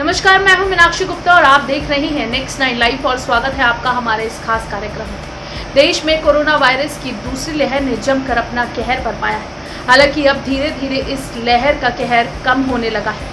नमस्कार, मैं हूं मीनाक्षी गुप्ता और आप देख रहे हैं नेक्स्ट 9 लाइव और स्वागत है आपका हमारे इस खास कार्यक्रम में। देश में कोरोना वायरस की दूसरी लहर ने जमकर अपना कहर बरपाया है। हालांकि अब धीरे धीरे इस लहर का कहर कम होने लगा है।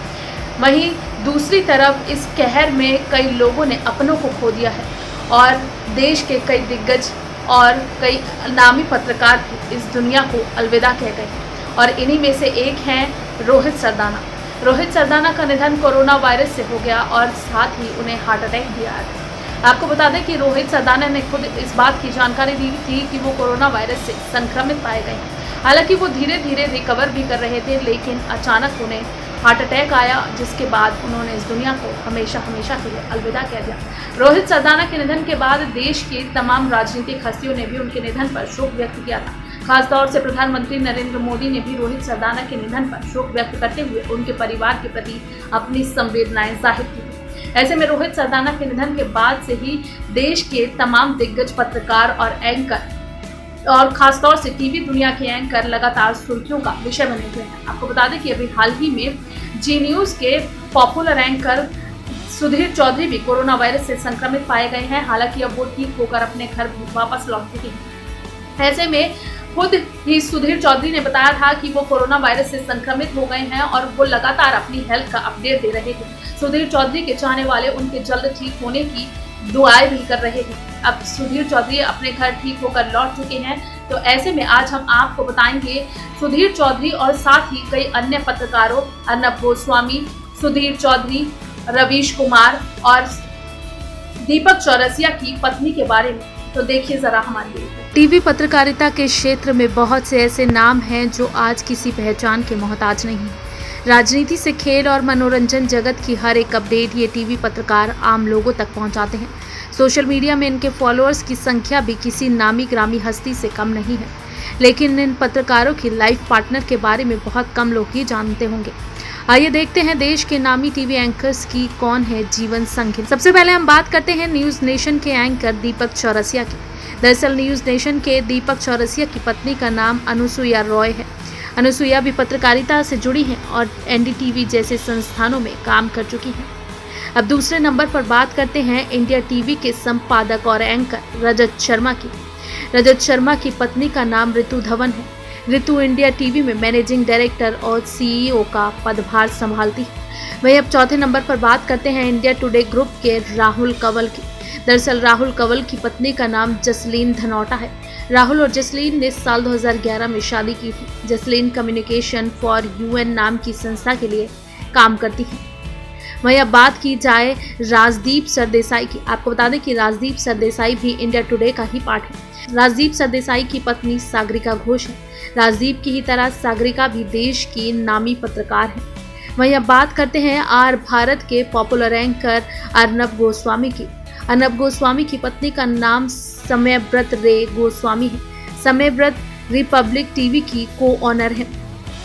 वहीं दूसरी तरफ इस कहर में कई लोगों ने अपनों को खो दिया है और देश के कई दिग्गज और कई नामी पत्रकार भी इस दुनिया को अलविदा कह गए और इन्हीं में से एक हैं रोहित सरदाना। रोहित सरदाना का निधन कोरोना वायरस से हो गया और साथ ही उन्हें हार्ट अटैक भी आया था। आपको बता दें कि रोहित सरदाना ने खुद इस बात की जानकारी दी थी कि वो कोरोना वायरस से संक्रमित पाए गए हैं। हालांकि वो धीरे धीरे रिकवर भी कर रहे थे, लेकिन अचानक उन्हें हार्ट अटैक आया, जिसके बाद उन्होंने इस दुनिया को हमेशा के लिए अलविदा कह दिया। रोहित सरदाना के निधन के बाद देश की तमाम राजनीतिक हस्तियों ने भी उनके निधन पर शोक व्यक्त किया था। खासतौर से प्रधानमंत्री नरेंद्र मोदी ने भी रोहित सरदाना के निधन पर शोक व्यक्त करते हुए उनके परिवार के प्रति अपनी संवेदनाएं जाहिर की। ऐसे में रोहित सरदाना के निधन के बाद से ही देश के तमाम दिग्गज पत्रकार और एंकर और खासतौर से टीवी दुनिया के एंकर लगातार सुर्खियों का विषय बने हुए हैं। आपको बता दें कि अभी हाल ही में जी न्यूज के पॉपुलर एंकर सुधीर चौधरी भी कोरोना वायरस से संक्रमित पाए गए हैं। हालांकि अब वो ठीक होकर अपने घर वापस लौट चुके हैं। ऐसे में खुद ही सुधीर चौधरी ने बताया था कि वो कोरोना वायरस से संक्रमित हो गए हैं और वो लगातार अपनी हेल्थ का अपडेट दे रहे थे। सुधीर चौधरी के चाहने वाले उनके जल्द ठीक होने की दुआएं भी कर रहे थे। अब सुधीर चौधरी अपने घर ठीक होकर लौट चुके हैं। तो ऐसे में आज हम आपको बताएंगे सुधीर चौधरी और साथ ही कई अन्य पत्रकारों अर्नब गोस्वामी, सुधीर चौधरी, रवीश कुमार और दीपक चौरसिया की पत्नी के बारे में। तो देखिए जरा हमारी वीडियो। टीवी पत्रकारिता के क्षेत्र में बहुत से ऐसे नाम हैं जो आज किसी पहचान के मोहताज नहीं। राजनीति से खेल और मनोरंजन जगत की हर एक अपडेट ये टीवी पत्रकार आम लोगों तक पहुंचाते हैं। सोशल मीडिया में इनके फॉलोअर्स की संख्या भी किसी नामी ग्रामी हस्ती से कम नहीं है, लेकिन इन पत्रकारों की लाइफ पार्टनर के बारे में बहुत कम लोग ही जानते होंगे। आइए देखते हैं देश के नामी टीवी एंकर्स की कौन है जीवन संगी। सबसे पहले हम बात करते हैं न्यूज नेशन के एंकर दीपक चौरसिया की। दरअसल न्यूज नेशन के दीपक चौरसिया की पत्नी का नाम अनुसुईया रॉय है। अनुसुईया भी पत्रकारिता से जुड़ी हैं और एनडीटीवी जैसे संस्थानों में काम कर चुकी हैं। अब दूसरे नंबर पर बात करते हैं इंडिया टीवी के संपादक और एंकर रजत शर्मा की। रजत शर्मा की पत्नी का नाम ऋतु धवन है। ऋतु इंडिया टीवी में मैनेजिंग डायरेक्टर और सीईओ का पदभार संभालती है। वहीं अब चौथे नंबर पर बात करते हैं इंडिया टुडे ग्रुप के राहुल कंवल की। दरअसल राहुल कंवल की पत्नी का नाम जसलीन धनौटा है। राहुल और जसलीन ने साल 2011 में शादी की थी। जसलीन कम्युनिकेशन फॉर यूएन नाम की संस्था के लिए काम करती है। वहीं अब बात की जाए राजदीप सरदेसाई की। आपको बता दें कि राजदीप सरदेसाई भी इंडिया टुडे का ही पार्ट है। राजदीप सरदेसाई की पत्नी सागरिका घोष है। राजदीप की ही तरह सागरिका भी देश की नामी पत्रकार है। वहीं अब बात करते हैं आर भारत के पॉपुलर एंकर अर्नब गोस्वामी की। अर्नब गोस्वामी की पत्नी का नाम समयव्रत रे गोस्वामी है। समयव्रत रिपब्लिक टीवी की को ऑनर है।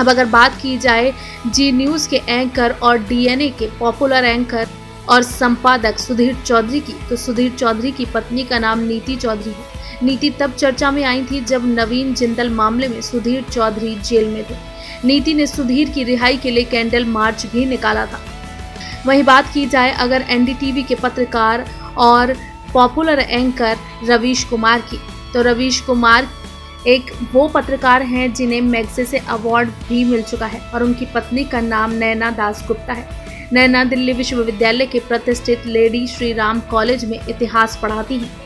अब अगर बात की जाए जी न्यूज के एंकर और डीएनए के पॉपुलर एंकर और संपादक सुधीर चौधरी की, तो सुधीर चौधरी की पत्नी का नाम नीति चौधरी है। नीति तब चर्चा में आई थी जब नवीन जिंदल मामले में सुधीर चौधरी जेल में थे। नीति ने सुधीर की रिहाई के लिए कैंडल मार्च भी निकाला था। वहीं बात की जाए अगर एनडीटीवी के पत्रकार और पॉपुलर एंकर रवीश कुमार की, तो रवीश कुमार एक वो पत्रकार हैं जिन्हें मैग्सेसे अवार्ड भी मिल चुका है और उनकी पत्नी का नाम नैना दासगुप्ता है। नैना दिल्ली विश्वविद्यालय के प्रतिष्ठित लेडी श्री राम कॉलेज में इतिहास पढ़ाती हैं।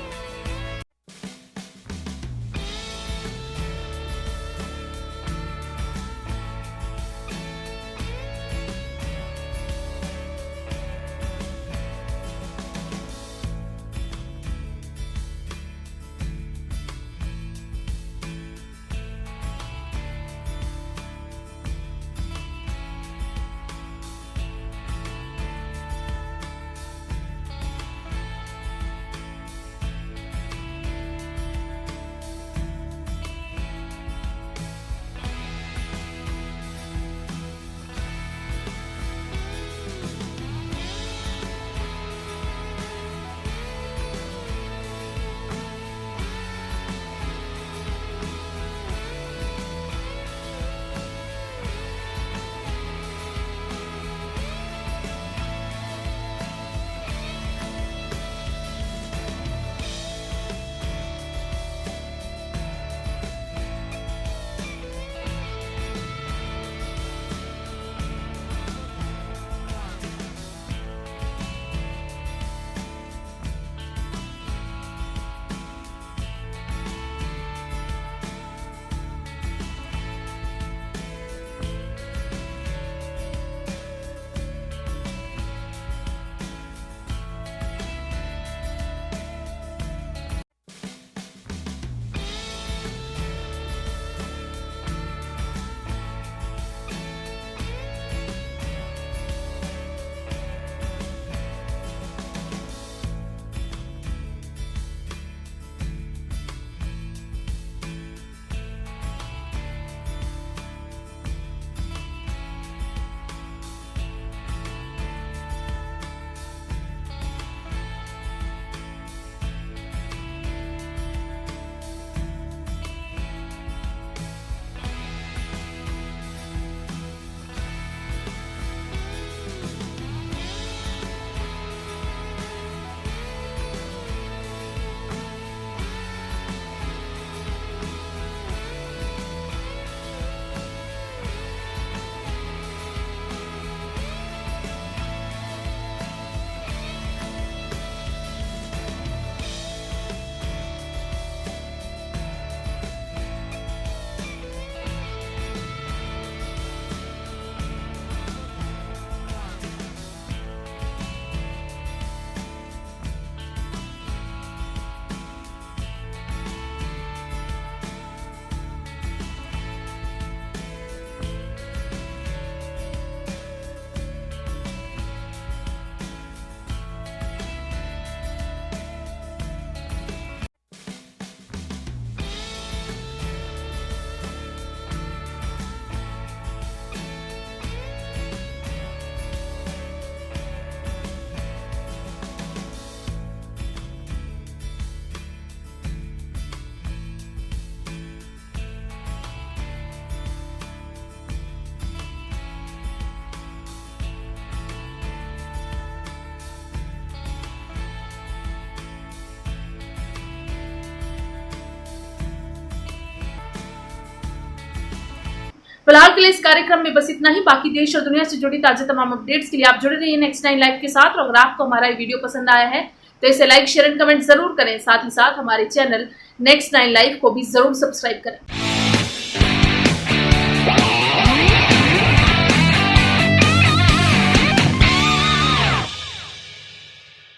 फिलहाल के लिए इस कार्यक्रम में बस इतना ही। बाकी देश और दुनिया से जुड़ी ताजा तमाम अपडेट्स के लिए आप जुड़े रहिए नेक्स्ट 9 लाइव के साथ। और अगर आपको हमारा ये वीडियो पसंद आया है तो इसे लाइक, शेयर एंड कमेंट जरूर करें। साथ ही साथ हमारे चैनल नेक्स्ट 9 लाइव को भी जरूर सब्सक्राइब करें।